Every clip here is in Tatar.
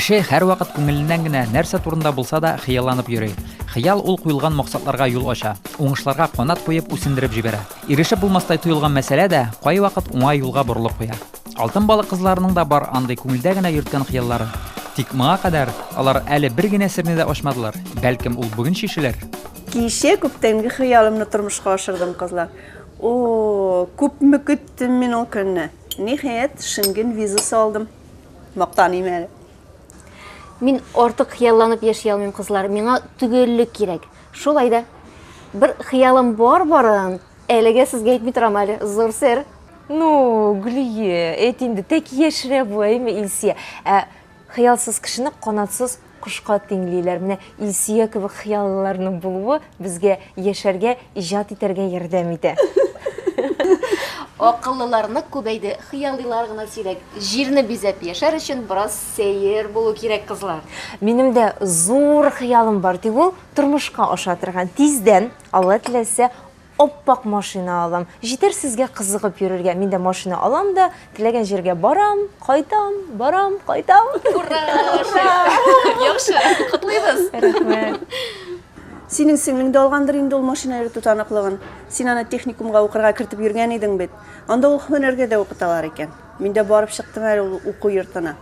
Кеше һәр вакыт күңеленнән генә нәрсә турында булса да хыялланып йөри. Хыял ул куелган максатларга юл ача, уңышларга канат куеп үсендереп җибәрә. Ирешеп булмастай тоелган мәсьәлә дә кай вакыт уңай юлга борылып куя. Алтын балык кызларының да бар андый күңелдә генә йөрткән хыяллары. Тик моңа кадәр алар әле бер генә серне дә ачмадылар. Бәлкем ул бүген шишелер. Кичә күптәнге хыялымны тормышка ашырдым, кызлар. Күпме көттем мин ул көнне. Ниһаять Шенген визасы алдым. Мактаныйм әле. Мин артык хыялланып яши алмыйм, кызлар. Миңа түгеллек кирәк. Шулай да бер хыялым барын, әлегә сезгә әйтми торам әле. Зур сер. Ну, Гүлия, инде тек яшерә бу, әйме Илсия. Хыялсыз кешене канатсыз кошка тиңлиләр. Менә Илсия кебек хыялларның булуы безгә яшәргә, иҗат итәргә ярдәм итә. Акыллыларны күбәйде, хыяллылар гына сирәк. Җирне бизәп яшәр өчен бераз сәер булу кирәк, кызлар. Минем дә зур хыялым бар, тик ул тормышка ашатырган. Тиздән, Алла теләсә, оппак машина алам. Җитәр сезгә кызыгып йөрергә. Мин дә машина алам да, теләгән җиргә барам, кайтам, кайтам. Ура! Яхшы, котлыйбыз. Рәхмәт. Синең сеңлеңдә алгандыр инде ул машина йөртү таныклыгын. Син аны техникумга укырга кертеп йөргән идең бит. Анда ул һөнәргә дә укыталар икән. Мин дә барып чыктым әле ул уку йортына.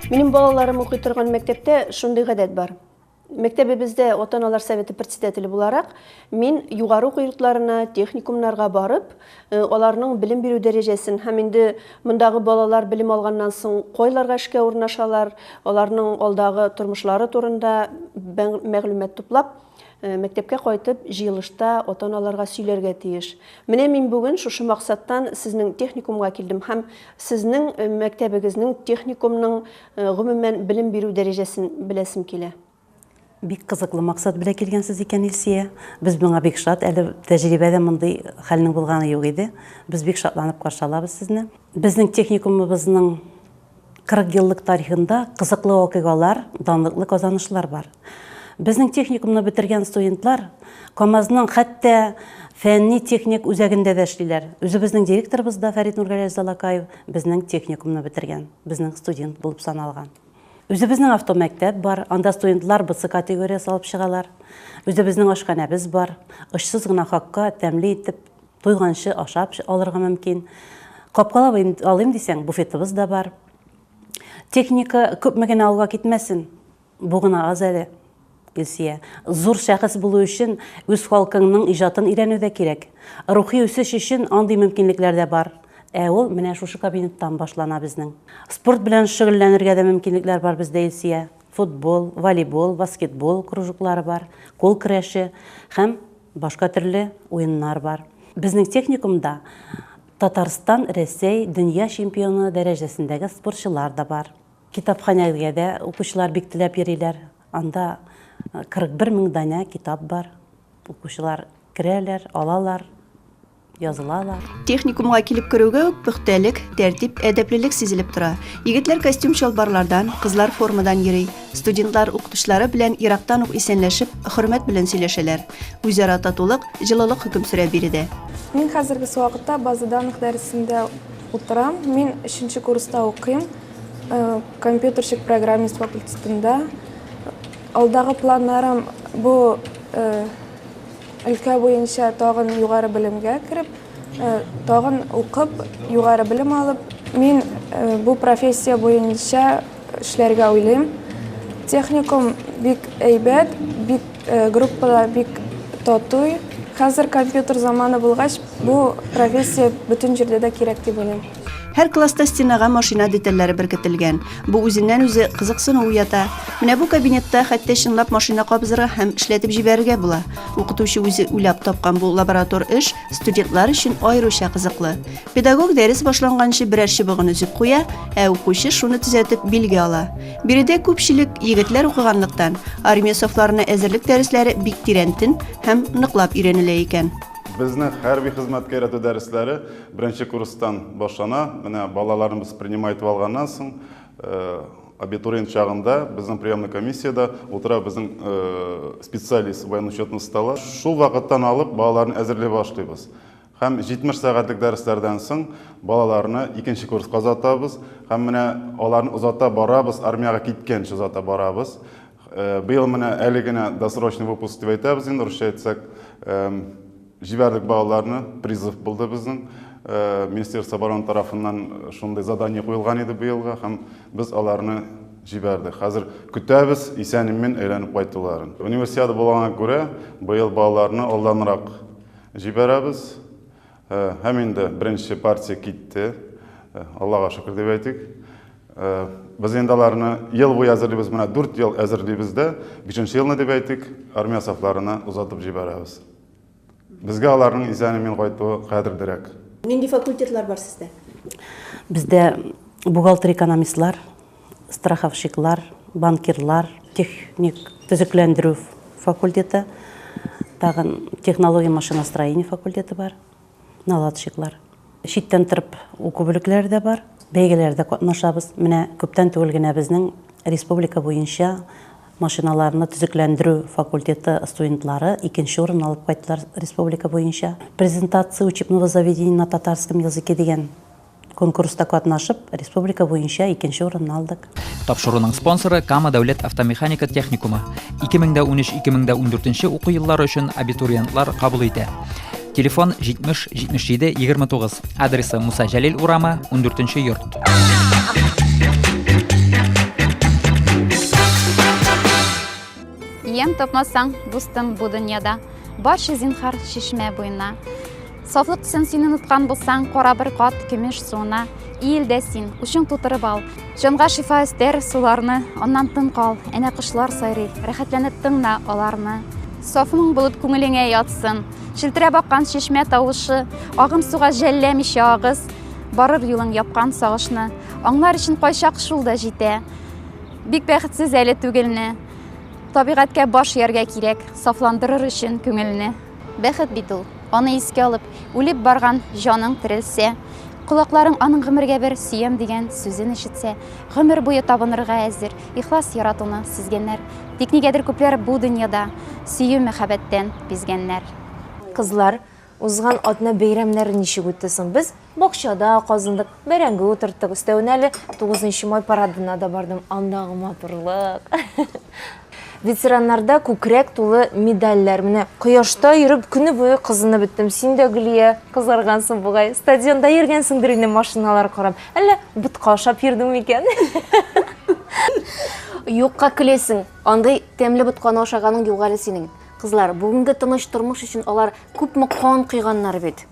Минем балаларым укый торган мәктәптә шундый гадәт бар. Мәктәбебездә ата-аналар советы председателе буларак, мин югары уку йортларына, техникумнарга барып, аларның белем бирү дәрәҗәсен һәм инде мондагы балалар белем алганнан соң кайларга эшкә урнашалар, аларның алдагы тормышлары турында мәгълүмат туплап, мәктәпкә кайтып, җыелышта ата-аналарга сөйләргә тиеш. Менә мин бүген шушы максаттан сезнең техникумга килдем һәм сезнең мәктәбегезнең техникумның гомумән белем бирү дәрәҗәсен беләсем килә. Бик кызыклы максат белән килгәнсез икән, Илсия. Без моңа бик шат, әле тәҗрибәдә мондый хәлнең булганы юк иде. Без бик шатланып каршы алабыз сезне. Безнең техникумыбызның 40 еллык тарихында кызыклы вакыйгалар, данлыклы казанышлар бар. Безнең техникумны бетергән студентлар КамАЗның хәтта фәнни техник үзәгендә дә эшлиләр. Үзебезнең директорыбыз да Фәрит Нургалиев Залакаев безнең техникумны бетергән, безнең студент булып саналган. Үзебезнең автомәктәп бар, анда студентлар БЦ категориясы алып чыгалар. Үзебезнең ашханәбез бар, ышсыз гына хакка тәмле итеп, туйганчы ашап алырга мөмкин. Капкалап алыйм дисәң, буфетыбыз да бар. Техника күпме генә алга китмәсен, бу гына аз әле, Илсия. Зур шәхес булу өчен үз халкыңның иҗатын өйрәнү дә кирәк. Рухи үсеш өчен андый мөмкинлекләр дә бар. Ул менә шушы кабинеттан башлана безнең. Спорт белән шөгыльләнергә дә мөмкинлекләр бар бездә, Илсия. Футбол, волейбол, баскетбол кружоклары бар, кол көрәше һәм башка төрле уеннар бар. Безнең техникумда Татарстан, Рәсәй, дөнья чемпионы дәрәҗәсендәге спортчылар да бар. Китапханәгә дә укучылар бик теләп йөриләр. Анда 41 мең данә китап бар. Укучылар керәләр, алалар, язылалар. Техникумга килеп керүгә үк пөхтәлек, тәртип, әдәплелек сизелеп тора. Егетләр костюм чалбарлардан, кызлар формадан йөри. Студентлар укытучылары белән ерактан ук исәнләшеп, хөрмәт белән сөйләшәләр. Үзара татулык, җылылык хөкем сөрә бирде. Мин хәзерге вакытта база данных дәресендә утырам. Мин 3нче курста укыйм. Компьютерчик программист факультетында. Алдагы планнарым бу өлкә буенча тагын югары белемгә кирип, тагын укып, югары белем алып, мин бу профессия буенча эшләргә уйлыйм. Техникум бик әйбәт, бик группада бик татуй. Хәзер компьютер заманы булгач, бу профессия бөтен җирдә дә кирәк дип уйлыйм. Һәр класста стенага машина детальләре беркетелгән. Бу үзеннән үзе кызыксыну уята. Менә бу кабинетта хәтта чынлап машина кабызырга һәм эшләтеп җибәрергә була. Укытучы үзе уйлап тапкан бу лаборатор эш студентлар өчен аеруча кызыклы. Педагог дәрес башланганчы берәр чыбыгын үзеп куя, укучы шуны төзәтеп билге ала. Биредә күпчелек егетләр укыганлыктан армия сафларына әзерлек дәресләре бик тирәнтен һәм ныклап өйрәнелә икән. Безнең хәрби хезмәткә өйрәтү дәресләре беренче курстан башлана. Менә балаларыбыз принимать алганнан соң абитуриент шағында біздің приемный комиссияда отыра біздің специалист военно-учетный стала. Шул вақыттан алып балаларын әзірлеп башлайбыз. Һәм 70 сағатлық дәрістерден соң балаларны икенче курска озатабыз. Һәм менә аларны озата барабыз, армияга киткәнче озата барабыз. Быел менә әле генә досрочный выпуск дип әйтәбез инде, русча әйтсәк, җибәрдек балаларны, призыв булды безнең. Министерство обороны тарафыннан шундай задание куелган иде быелга, һәм без аларны җибәрдек. Хәзер көтәбез исән-имин әйләнеп кайтуларын. Универсиада булганга күрә, быел балаларны алданрак җибәрәбез. Һәм инде беренче партия китте. Аллага шөкер дип әйтик. Biz енді аларны ел буе әзірлейбіз, менә 4 ел әзірлейбіз дә, 5-нче елны дип әйтик, армия сафларына узатып җибәрәбез. Безгә аларның исән-имин кайтуы кадерлерәк. Нинди факультетлар бар сездә? Бездә бухгалтер экономистлар, страховщиклар, банкирлар, техник төзекләндерү факультеты, тагын технология машиностроения факультеты бар, наладчиклар. Читтән торып уку бүлекләре дә бар. Бәйгеләрдә катнашабыз. Менә күптән түгел генә безнең республика буенча машиналарны төзекләндерү факультеты студентлары 2нче урын алып кайттылар республика буенча. Презентация учебного заведения на татарском языке дигән конкурста катнашып, республика буенча 2нче урынны алдык. Тапшыруның спонсоры Кама дәүләт автомеханика техникумы. 2013-2014 уку еллары өчен абитуриентлар кабул итә. Телефон 70 77 29. Адресы Муса Җәлил урамы, 14-нче йорт. Ем тапмасаң, дустым бу дөньяда, барча зинһар чишмә буена. Сафлык сен сине оныткан булсаң, кара бер кат көмеш суына, иелдә син, учың тутырып ал. Җанга шифа истәр суларны, аннан тын кал, әнә кошлар сайрый, рәхәтләнеп тыңла аларны. Сафың булып күңелеңә ятсын, шилтерә баккан чишмә тавышы, агым суга жәлләмичә агыз, барыр юлың япкан сагышны, аңлар өчен кайчак шул да җитә. Бик бәхетсез әле түгелне, табигатькә баш яргә кирәк, сафландырыр өчен күңелне. Бәхет бит ул, аны искә алып, үлеп барган җаның терелсә, Колакларың аның гомергә бер сөем дигән сүзен ишетсә, гомер буе табынырга әзер, ихлас яратуны сизгәннәр. Тик нигәдер күпләр бу дөньяда сөю мәхәббәттән бизгәннәр. Кызлар, узган атна бәйрәмнәре ничек үтте соң? Без бакчада казындык, бәрәңге утырттык, өстәвенә 9 май парадына да бардым. Андагы матурлык. Ветераннарда күкрәк тулы медальләр. Менә кояшта йөреп көне буе кызынып беттем. Син дә Гөлия кызаргансың бугай. Стадионда йөргәнсеңдер инде машиналар карап. Әллә бутка ашап йөрдең микән? Юкка көлесең. Андай тәмле бутканы ашаганың юк әле синең. Кызлар, бүгенге тыныч тормыш өчен алар күпме кан кыйганнар бит.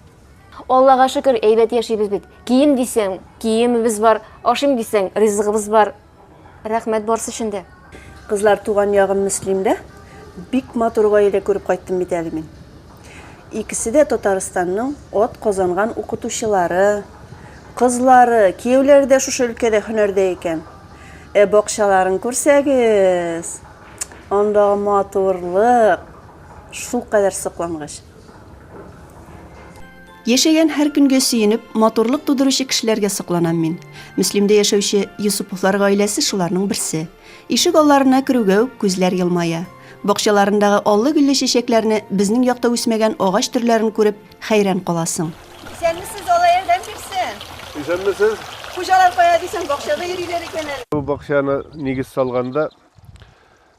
Аллага шөкер, әйбәт яшибез бит. Кием дисәң, киемебез бар, ашым дисәң, ризыгыбыз бар. Рәхмәт барсы өчен дә. Кызлар, туган ягым Мөслимдә бик матур гаилә күреп кайттым бит әле мин. Икесе дә Татарстанның от казанган укытучылары, кызлары, кияүләре дә шушы өлкәдә һөнәрдә икән. Бакчаларын күрсәгез, анда матурлык шул кадәр соклангыч. Яшәгән һәр көнгә сөенеп, матурлык тудыручы кешеләргә сокланам мин. Мөслимдә яшәүче Юсуповлар гаиләсе шуларның берсе. Ишек алларына керүгә үк күзләр елмая. Бакчаларындагы аллы-гөлле чәчәкләрне, безнең якта үсмәгән агач төрләрен күреп, хәйран каласың. Исәнмесез, Алла ярдәм бирсен. Исәнмесез? Хуҗалар кая дисәң, бакчада йөриләр икән әле. Бу бакчаны нигез салганда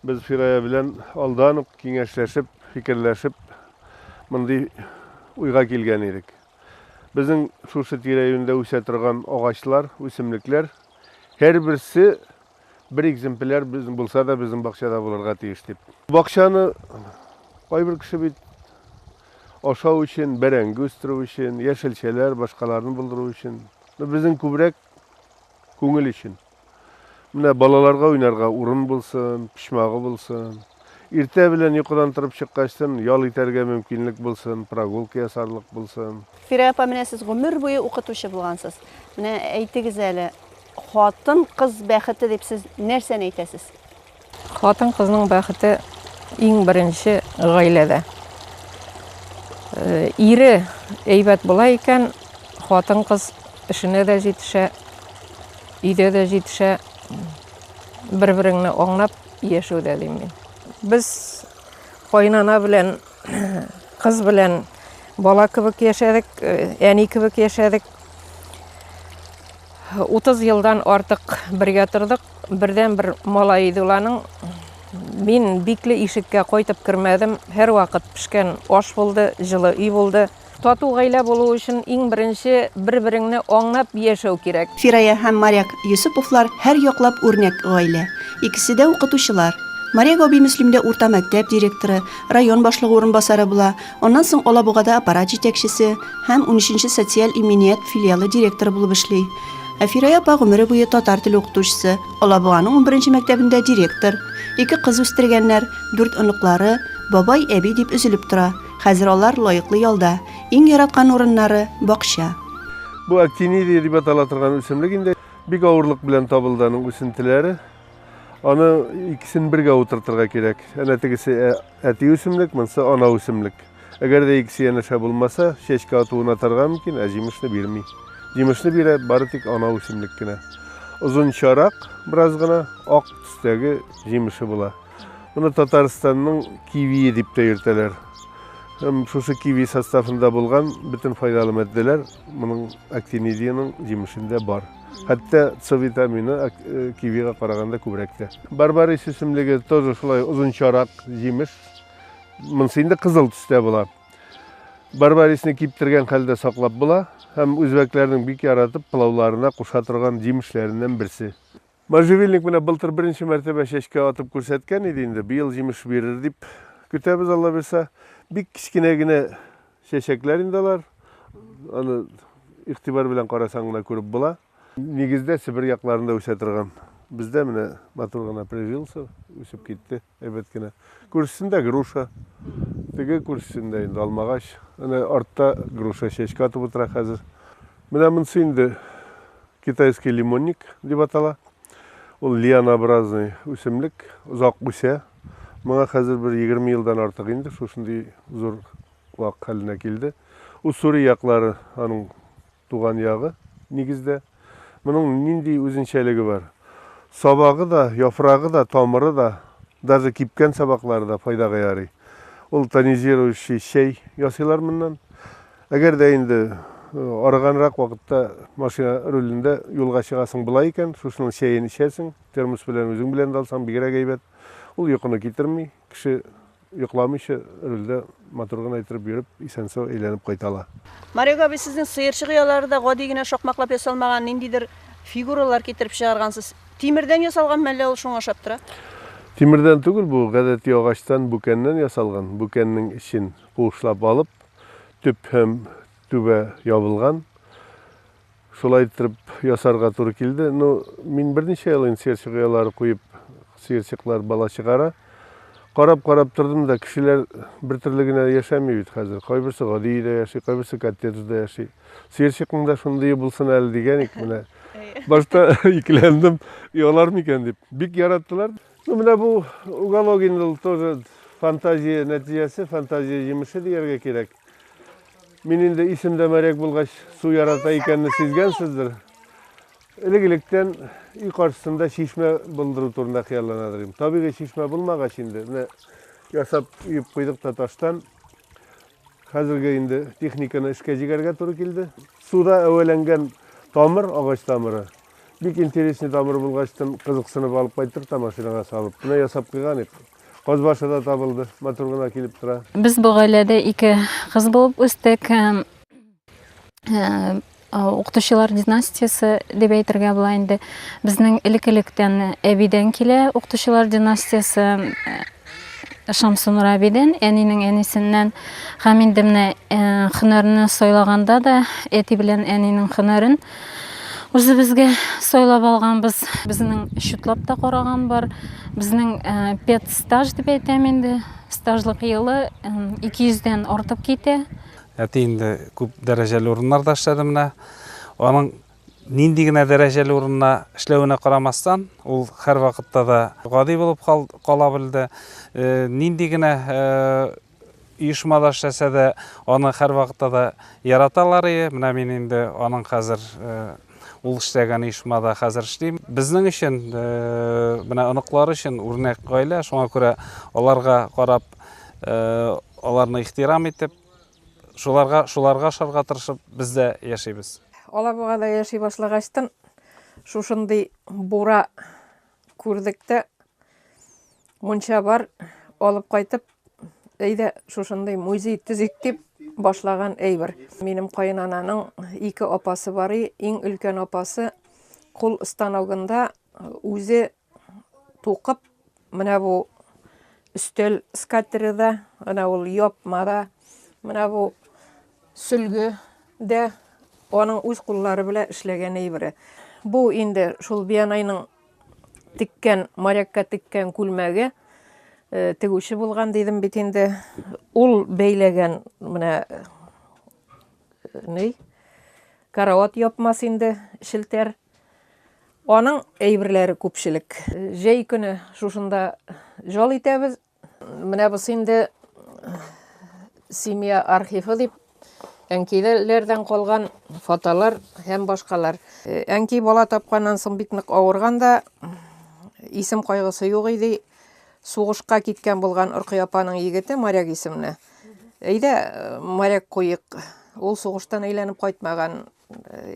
без Фирая белән алдан ук киңәшләшеп, фикерләшеп, мондый уйга килгән идек. Безнең шушы тирә-юньдә үсә торган агачлар, үсемлекләр һәр берсе bir экземпляр безнең булса да безнең бакчада булырга тиеш дип. Бакчаны кайбер кеше бит ашау өчен, бәрәңге үстерү өчен, яшелчәләр, башкаларны булдыру өчен, безнең күбрәк күңел өчен. Менә балаларга уйнарга урын булсын, пишмагы булсын, иртә белән йокыдан торып чыккачтан ял итәргә мөмкинлек булсын, прогулка ясарлык булсын. Фирая апа, менә сез гомер буе укытучы булгансыз. Менә әйтегез әле, хатын кыз бәхете дип сез нәрсәне әйтәсез? Хатын кызның бәхете иң беренче гаиләдә. Ире әйбәт була икән, хатын кыз эшенә дә җитешә, өйдә дә җитешә, бір-біріңні оңнап ешуде деймін. Біз қойнана білен, қыз білен бала кібік ешедік, әні кібік ешедік. 30 жылдан артық бірге тұрдық. Бірден бір мола идуланың мен биклі ишікке қойтып кірмедім. Әр уақыт пішкен ош болды, жылы үй болды. Тату ғайла болу үшін ең бірінші бір-біріңні оңнап ешеу керек. Фирая һәм Маряк Юсуповлар һәр яклап үрнәк гаилә. Икесе дә укытучылар. Маряк абый Мөслимдә урта мәктәп директоры, район башлыгы урынбасары була. Аннан соң Алабугада аппарат җитәкчесе һәм 13-нче социаль иминiyet филиалы директоры булып эшли. Фирая апа гомере буе татар теле укытучысы, Алабуганың 11-нче мәктәбендә директор. 2 кыз үстергәннәр, 4 оныклары, бабай, әби дип өзелеп тора. Хәзер алар лаеклы ялда. Иң яраткан урыннары бакча. Бу актинидия дип атала торган үсемлек инде бик авырлык белән табылды аның үсентеләре. Аны икесен бергә утыртырга кирәк. Әнә тегесе әти үсемлек, монсы ана үсемлек. Әгәр дә икесе янәшә булмаса, чәчкә атуына торган мөмкин, ә җимешне бирми. Җимешне бирә бары тик ана үсемлек кенә. Озын чарак, бераз гына ак төстәге җимеше була. Моны Татарстанның кивие дип тә йөртәләр. Шушы киви составында булган бөтен файдалы матдәләр моның актинидияның җимешендә бар. Хәтта С витамины кивига караганда күбрәк тә. Барбарис исемлеге тоже шулай озын чарак җимеш. Монсы инде кызыл төстә була. Барбарисны киптергән хәлдә саклап була һәм үзбәкләрнең бик яратып пылауларына куша торган җимешләреннән берсе. Можжевельник менә былтыр беренче мәртәбә чәчкә атып күрсәткән иде инде. Быел җимеш бирер дип көтәбез, Алла берсә. Бик кичкенә генә чәчәкләр инде алар. Аны игътибар белән карасаң гына күреп була. Нигездә Сибир якларында үсә торган. Бездә менә матур гына прижился, үсеп китте. Әйбәт кенә. Күрсендә груша. Теге күрсендә инде алмагач. Аны артта груша чәчкә атып утыра хәзер. Менә монсы инде китайский лимонник дип атала. Ул лианообразный үсемлек, озак үсә. Моңа хәзер бер 20 елдан артык инде шушындый зур вак хәленә килде. Уссури яклары аның туган ягы нигездә. Моның нинди үзенчәлеге бар? Сабагы да, яфрагы да, тамыры да, даже кипкән сабаклары да файдага ярый. Ул тонизирующий чәй ясыйлар моннан. Әгәр дә инде арыганрак вакытта машина рулендә юлга чыгасың була икән, шушының чәен ичәсең, термос белән үзең белән алсаң бигрәк әйбәт. Ул йокыны китерми, кеше йокламыйча рулдә матур гына итеп йөреп, исән-сау әйләнеп кайтала. Маряк абый, сезнең сыерчык ялларында гади генә шакмаклап ясалмаган ниндидер фигуралар китереп чыгаргансыз. Тимердән ясалган мәллә ул шуңа ошап тора? Тимердән түгел, бу гадәти агачтан бүкәннән ясалган. Бүкәннең ичин куышлап алып, төп һәм түбә ябылган. Шулай итеп ясарга туры килде. Мин берничә ел сыерчык яллары куеп, сыерчыклар бала чыгара. Карап тордым да, кешеләр бер төрле генә яшәми бит хәзер. Кайберсе гадиидә яши, кайберсе коттеджда яши. Сыерчыкның да шундый булсын әле дигән ик менә. Башта икеләндем, ялар микән дип. Бик яраттылар. Менә бу угологин тоже фантазия нәтиҗәсе, фантазия җимеше дияргә кирәк. Мин инде исемдә Маряк булгач су ярата икәнне сизгәнсездер. Элек-электән үй каршысында шишмә булдыру турында хыялланадым. Табигый шишмә булмагач инде, менә ясап үйеп куйдык та таштан. Хәзерге инде техниканы эшкә җигәргә туры килде. Суда әвәләнгән тамыр, агач тамыры. Бик интересный тамыр булгачтан кызыксынып алып кайтып та машинага салып. Менә ясап куйган иде. Каз башы да табылды, матур гына килеп тора. Без бу гаиләдә 2 кыз булып үстек. Укытучылар династиясы дип әйтергә була инде. Безнең элек-электән әбидән килә укытучылар династиясы. Шамсунур әбидән, әнинең әнисеннән. Һәм инде менә һөнәрне сайлаганда да әти белән әнинең һөнәрен үзебезгә сайлап алганбыз. Безнең шутлап та караган бар. Безнең пет стаж дип әйтәм инде. Стажлык елы 200-дән артып китә. Әти инде күп дәрәҗәле урыннарда эшләде менә. Аның нинди генә дәрәҗәле урынна эшләвенә карамастан, ул һәр вакытта да гади булып кала белде. Нинди генә оешмада эшләсә дә, аны һәр вакытта да яраталар. Менә мин инде аның хәзер ул эшләгән оешмада хәзер эшлим. Безнең өчен, менә оныклар өчен үрнәк гаилә, шуңа күрә аларга карап, аларны ихтирам итеп, шуларга ашарга тырышып, без дә яшибез. Алабугада яши башлагачтан шушындый бура күрдек тә, мунча бар, алып кайтып, әйдә шушындый музей төзик дип башлаган әйбер. Минем кайнананың 2 апасы бар, иң өлкән апасы кул станогында үзе тукып, менә бу өстәл скатерда, менә ул япмада, менә бу сөлгедә аның үз куллары белән эшләгән әйбере. Бу инде шул Биянайның тиккән, морякка тиккән күлмәге тегүче булган дидем бит инде. Ул бәйләгән менә карават япмас инде шелтәр. Аның әйберләре күпчелек. Җәй көне шушында жол итәбез. Менә бу инде семья архивы дип әнкиләрдән калган фотолар һәм башкалар. Әнки бала тапканнан соң бик нык авырганда, исем кайгысы юк иде. Сугышка киткән булган Уркый апаның егете моряк исемле. Әйдә, моряк куйык. Ул сугыштан әйләнеп кайтмаган.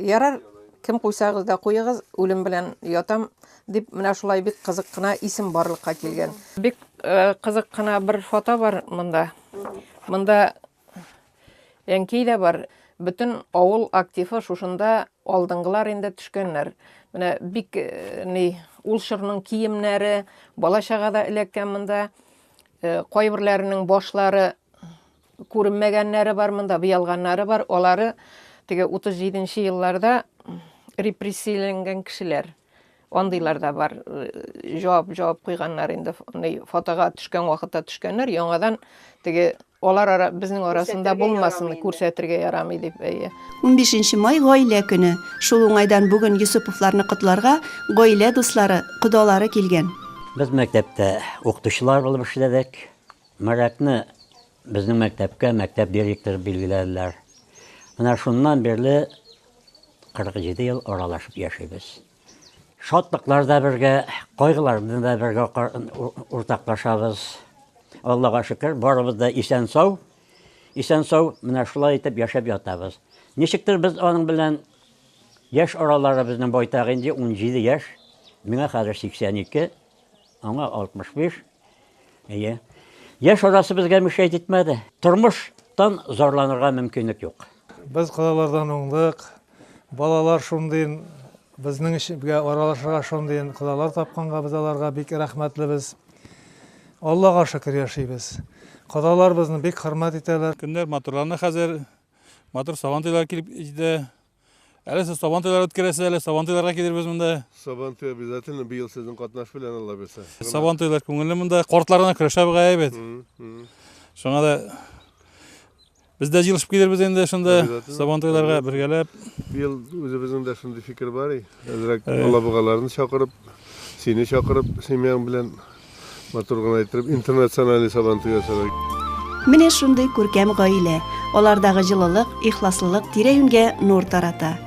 Ярар, кем куйсагыз да куйыгыз, үлем белән ятам дип, менә шулай бик кызык кына исем барлыкка килгән. Бик кызык кына бер фото бар монда. Монда әнки дә бар. Бүтән авыл активы шушында алдынгылар инде төшкәннәр. Менә бик ул шырның киемнәре, балачагада эләккән монда, кайберләренең башлары күренмәгәннәре бар монда, биялганнары бар. Алары теге 37нче елларда репрессияләнгән кешеләр. Андыйлар да бар. Җавап куйганнар инде, фотога төшкән вакытта төшкәннәр, яңадан теге алар безнең арасында булмасын күрсәтергә ярамый дип. 15 май гаилә көне. Шул уңайдан бүген Юсуповларны котларга гаилә дуслары, кодалары килгән. Без мәктәптә укытучылар булып эшләдек. Морякны безнең мәктәпкә мәктәп директоры билгеләделәр. Менә шуннан бирле 47 ел аралашып яшибез. Шатлыкларда бергә, кайгыларда да бергә уртаклашабыз. Аллага шөкер, барыбыз да исән-сау, менә шулай итеп яшәп ятабыз. Ничектер без аның белән яшь аралары безнең байтак инде 17 яшь, миңа хәзер 82, аңа 65. Яшь арасы безгә мишәйт итмәде. Тормыштан зарланырга мөмкинлек юк. Без кодалардан уңдык. Балалар шундый безнең эшебезгә аралашырга шундый кодалар тапканга без аларга бик рәхмәтлебез. Аллага шөкер яшибез. Кодалар безне бик хөрмәт итәләр. Көннәр матурларны хәзер матур сабантыйлар килеп җитә. Әле сез сабантыйлар үткәрәсез, әле сабантыйларга килербез монда. Сабанты обязательно быел сезнең катнаш белән Алла берсә. Сабантыйлар күңелле монда, картларына көрәшәбез әйбәт. Шуңа да без дә җилешеп килербез инде шунда сабантыйларга бергәләп. Быел үзебезнең дә шундый фикер бар. Хәзер Аллабугаларны чакырып, сине чакырып, семьяң белән матурган әйтеп интернациональ сабанты ясарак. Менә шундый күркәм гаилә. Алардагы җылылык, ихласлылык тирә-юньгә нур тарата.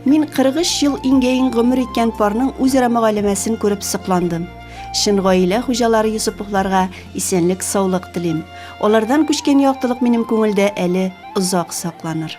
Мин 43 ел иңгәйин гомер иткән парның үзара мөгалимәсен күреп сыкландым. Шин гаилә хуҗалары Юсуповларга исәнлек, саулык телим. Алардан күчкән яктылык минем күңелдә әле озак сакланыр.